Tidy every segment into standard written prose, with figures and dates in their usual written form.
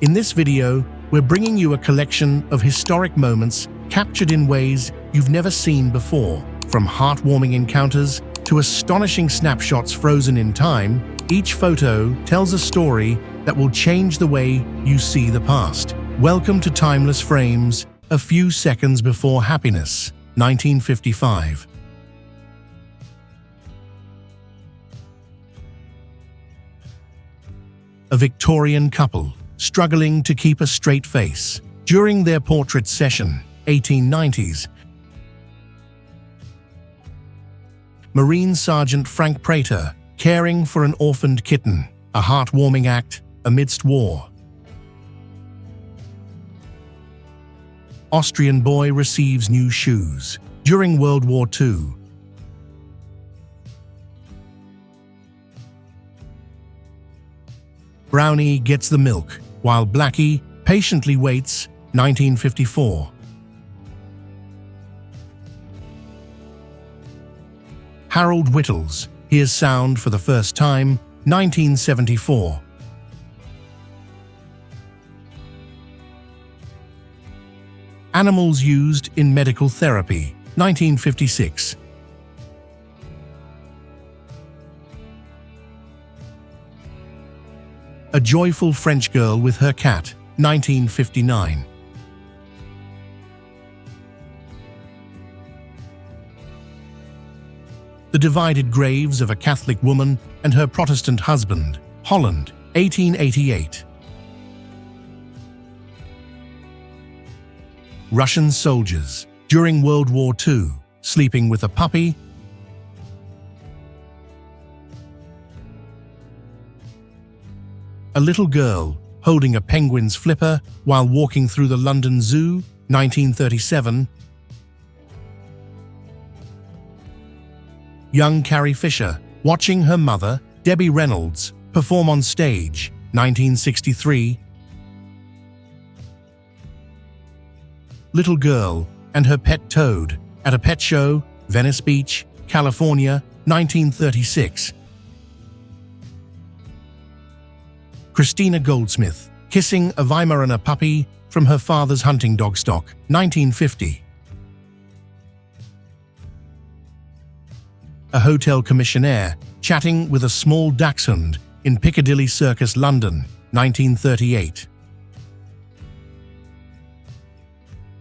In this video, we're bringing you a collection of historic moments captured in ways you've never seen before. From heartwarming encounters to astonishing snapshots frozen in time, each photo tells a story that will change the way you see the past. Welcome to Timeless Frames, a few seconds before happiness, 1955. A Victorian couple struggling to keep a straight face during their portrait session, 1890s. Marine Sergeant Frank Prater caring for an orphaned kitten, a heartwarming act amidst war. Austrian boy receives new shoes during World War II. Brownie gets the milk, while Blackie patiently waits, 1954. Harold Whittles hears sound for the first time, 1974. Animals used in medical therapy, 1956. A joyful French girl with her cat, 1959. The divided graves of a Catholic woman and her Protestant husband, Holland, 1888. Russian soldiers during World War II, sleeping with a puppy. A little girl holding a penguin's flipper while walking through the London Zoo, 1937. Young Carrie Fisher watching her mother, Debbie Reynolds, perform on stage, 1963. Little girl and her pet toad at a pet show, Venice Beach, California, 1936. Christina Goldsmith kissing a Weimaraner puppy from her father's hunting dog stock, 1950. A hotel commissionaire chatting with a small dachshund in Piccadilly Circus, London, 1938.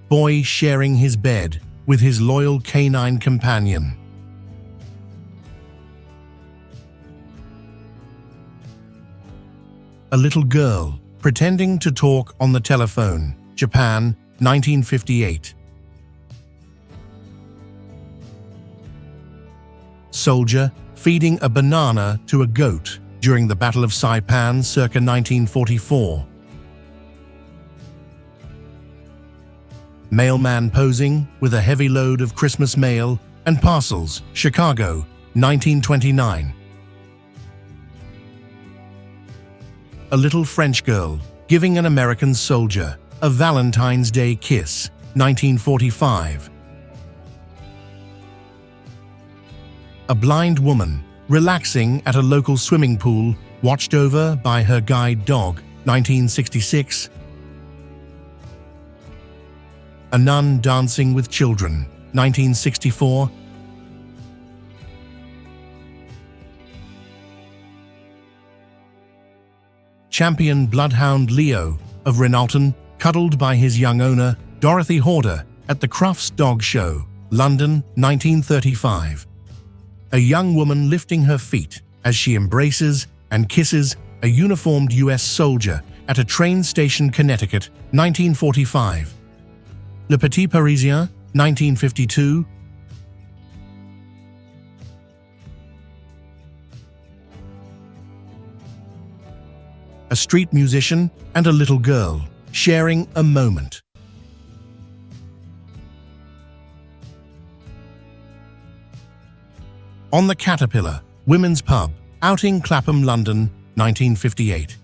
Boy sharing his bed with his loyal canine companion. A little girl pretending to talk on the telephone, Japan, 1958. Soldier feeding a banana to a goat during the Battle of Saipan, circa 1944. Mailman posing with a heavy load of Christmas mail and parcels, Chicago, 1929. A little French girl giving an American soldier a Valentine's Day kiss, 1945. A blind woman relaxing at a local swimming pool watched over by her guide dog, 1966. A nun dancing with children, 1964. Champion bloodhound Leo of Renalton cuddled by his young owner, Dorothy Horder, at the Crufts Dog Show, London, 1935. A young woman lifting her feet as she embraces and kisses a uniformed U.S. soldier at a train station, Connecticut, 1945. Le Petit Parisien, 1952. A street musician and a little girl sharing a moment. On the Caterpillar Women's Pub, Outing, Clapham, London, 1958.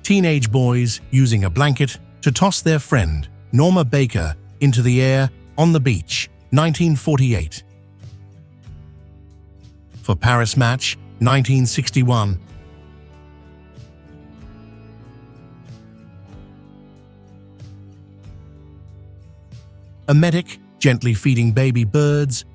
Teenage boys using a blanket to toss their friend, Norma Baker, into the air on the beach, 1948. For Paris match, 1961. A medic gently feeding baby birds.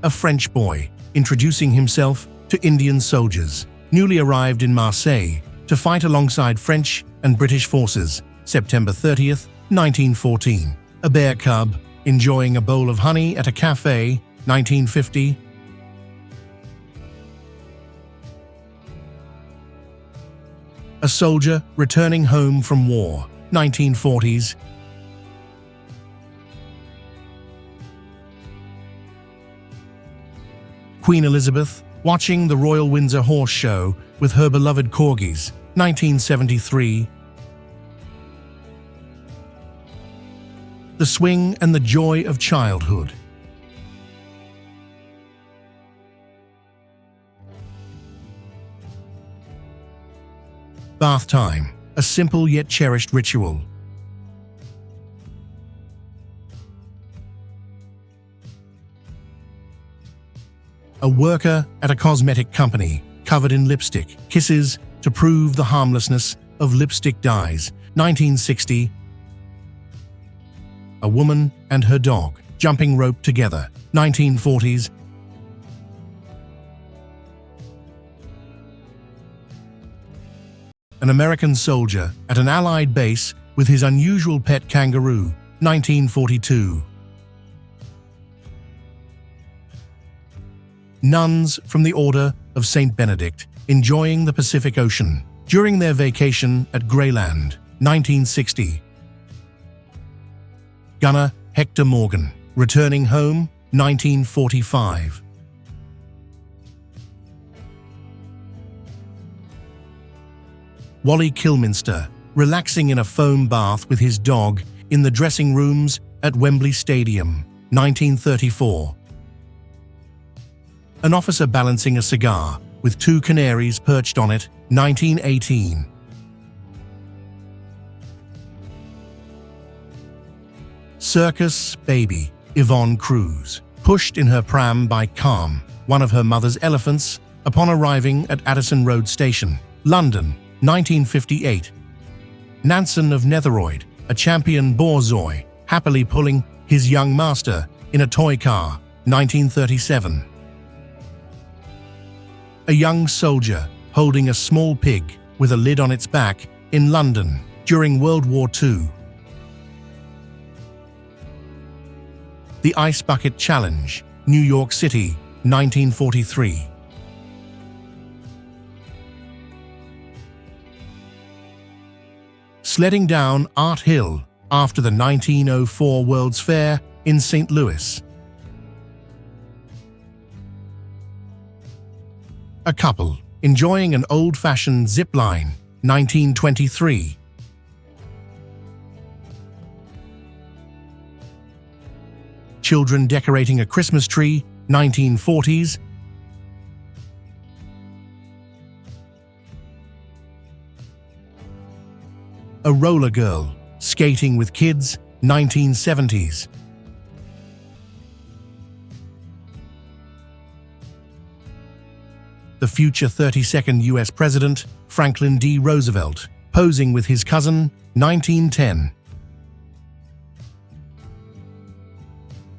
A French boy introducing himself to Indian soldiers, newly arrived in Marseille to fight alongside French and British forces, September 30th, 1914. A bear cub enjoying a bowl of honey at a cafe, 1950. A soldier returning home from war, 1940s. Queen Elizabeth watching the Royal Windsor Horse Show with her beloved corgis, 1973. The swing and the joy of childhood. Bath time, a simple yet cherished ritual. A worker at a cosmetic company covered in lipstick kisses to prove the harmlessness of lipstick dyes, 1960. A woman and her dog jumping rope together, 1940s. An American soldier at an Allied base with his unusual pet kangaroo, 1942. Nuns from the Order of St. Benedict enjoying the Pacific Ocean during their vacation at Greyland, 1960. Gunner Hector Morgan returning home, 1945. Wally Kilminster relaxing in a foam bath with his dog in the dressing rooms at Wembley Stadium, 1934. An officer balancing a cigar with two canaries perched on it, 1918. Circus baby Yvonne Cruz, pushed in her pram by Calm, one of her mother's elephants, upon arriving at Addison Road Station, London, 1958. Nansen of Netheroid, a champion borzoi, happily pulling his young master in a toy car, 1937. A young soldier holding a small pig with a lid on its back in London during World War II. The Ice Bucket Challenge, New York City, 1943. Sledding down Art Hill after the 1904 World's Fair in St. Louis. A couple enjoying an old-fashioned zip line, 1923. Children decorating a Christmas tree, 1940s. A roller girl skating with kids, 1970s. The future 32nd U.S. President, Franklin D. Roosevelt, posing with his cousin, 1910.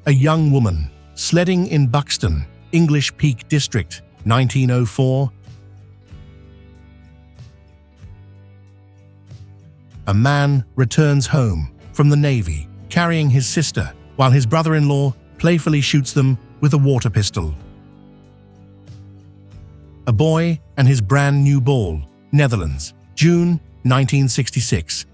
A young woman sledding in Buxton, English Peak District, 1904. A man returns home from the Navy, carrying his sister, while his brother-in-law playfully shoots them with a water pistol. A boy and his brand new ball, Netherlands, June 1966.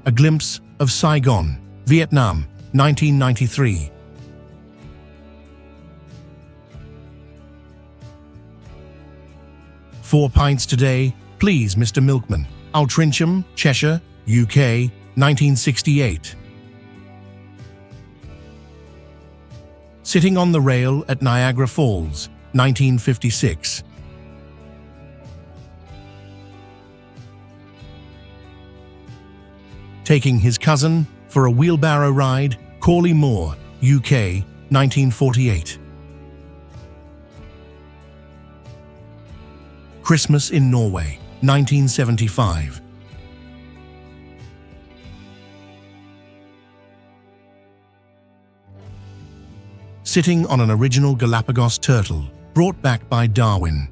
A glimpse of Saigon, Vietnam, 1993. "4 pints today, please, Mr. Milkman, Altrincham, Cheshire, UK, 1968. Sitting on the rail at Niagara Falls, 1956. taking his cousin for a wheelbarrow ride, Corley Moore, UK, 1948. Christmas in Norway, 1975. Sitting on an original Galapagos turtle, brought back by Darwin.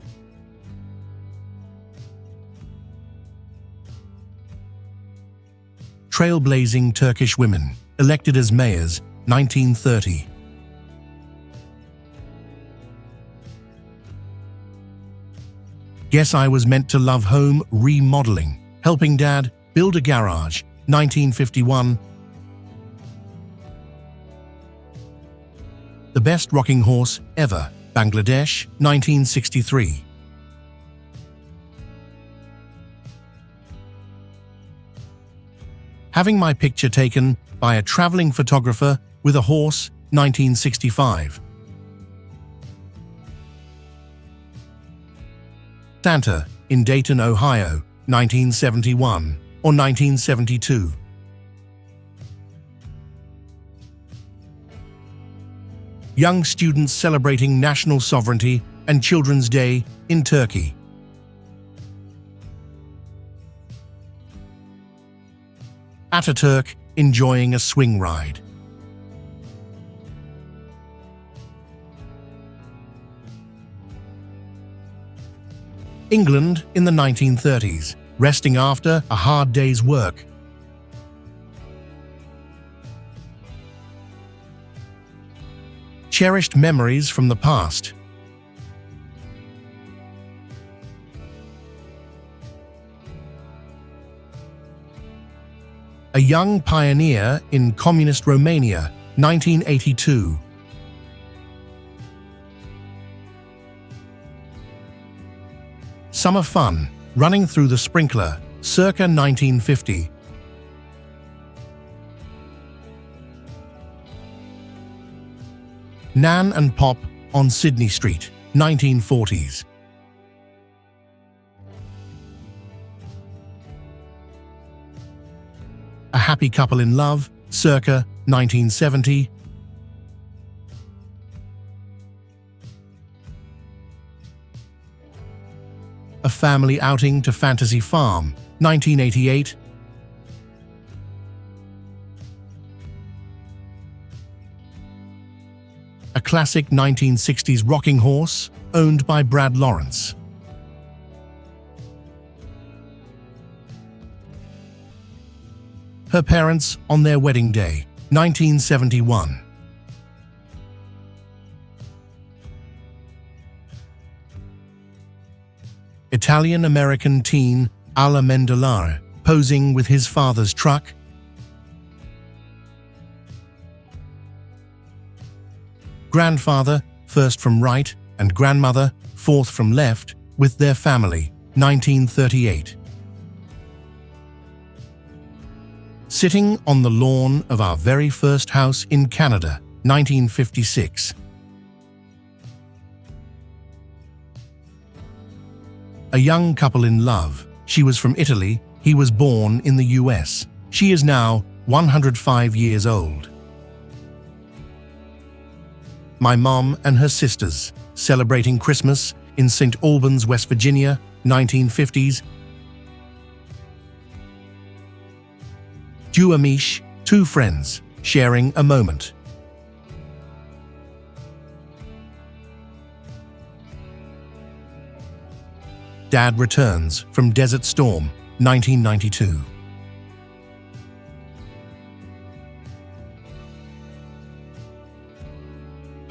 Trailblazing Turkish women, elected as mayors, 1930. Guess I was meant to love home remodeling, helping Dad build a garage, 1951. The best rocking horse ever, Bangladesh, 1963. Having my picture taken by a traveling photographer with a horse, 1965. Santa in Dayton, Ohio, 1971 or 1972. Young students celebrating national sovereignty and Children's Day in Turkey. Ataturk enjoying a swing ride. England in the 1930s, resting after a hard day's work. Cherished memories from the past. A young pioneer in communist Romania, 1982. Summer fun, running through the sprinkler, circa 1950. Nan and Pop on Sydney Street, 1940s. A happy couple in love, circa 1970. A family outing to Fantasy Farm, 1988. A classic 1960s rocking horse, owned by Brad Lawrence. Her parents on their wedding day, 1971. Italian-American teen Alla Mendelare posing with his father's truck. Grandfather, first from right, and grandmother, fourth from left, with their family, 1938. Sitting on the lawn of our very first house in Canada, 1956. A young couple in love. She was from Italy, he was born in the US. She is now 105 years old. My mom and her sisters, celebrating Christmas in St. Albans, West Virginia, 1950s. Duamish, two friends, sharing a moment. Dad returns from Desert Storm, 1992.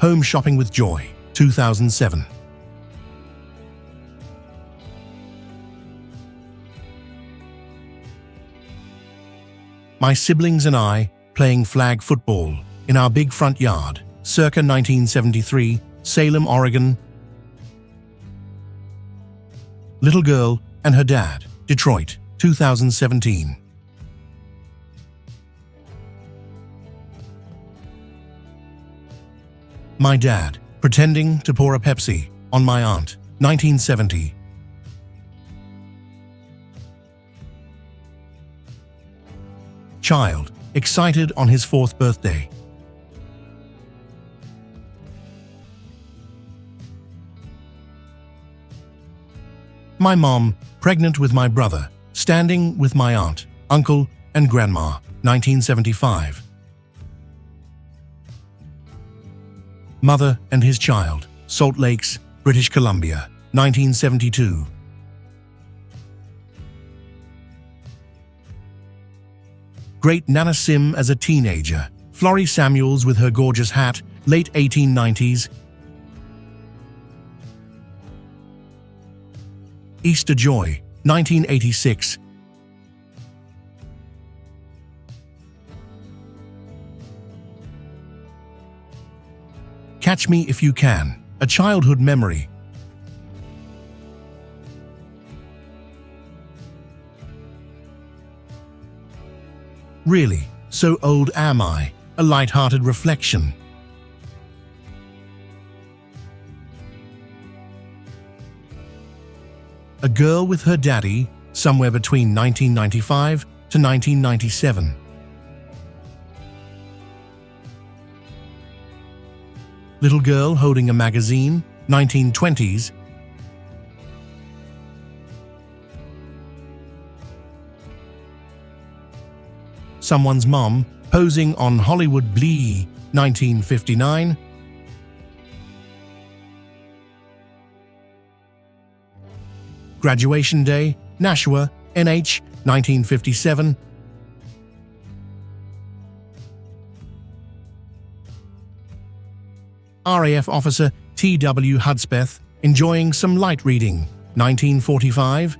Home Shopping with Joy, 2007. My siblings and I playing flag football in our big front yard, circa 1973, Salem, Oregon. Little Girl and Her Dad, Detroit, 2017. My dad, pretending to pour a Pepsi on my aunt, 1970. child, excited on his 4th birthday. My mom, pregnant with my brother, standing with my aunt, uncle, and grandma, 1975. Mother and his child, Salt Lakes, British Columbia, 1972. Great Nana Sim as a teenager, Florrie Samuels with her gorgeous hat, late 1890s. Easter Joy, 1986. Catch Me If You Can, a childhood memory. Really, So Old Am I, a light-hearted reflection. A Girl with Her Daddy, somewhere between 1995 to 1997. Little Girl Holding a Magazine, 1920s. Someone's Mom, Posing on Hollywood Bleh, 1959. Graduation Day, Nashua, NH, 1957. RAF officer T.W. Hudspeth, Enjoying Some Light Reading, 1945.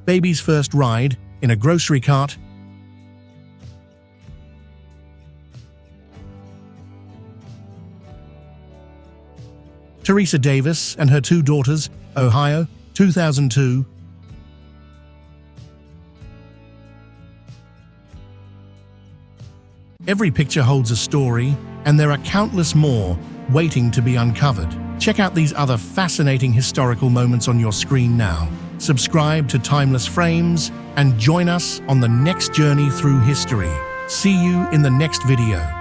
Baby's First Ride in a Grocery Cart. Teresa Davis and Her Two Daughters, Ohio, 2002. Every picture holds a story, and there are countless more waiting to be uncovered. Check out these other fascinating historical moments on your screen now. Subscribe to Timeless Frames and join us on the next journey through history. See you in the next video.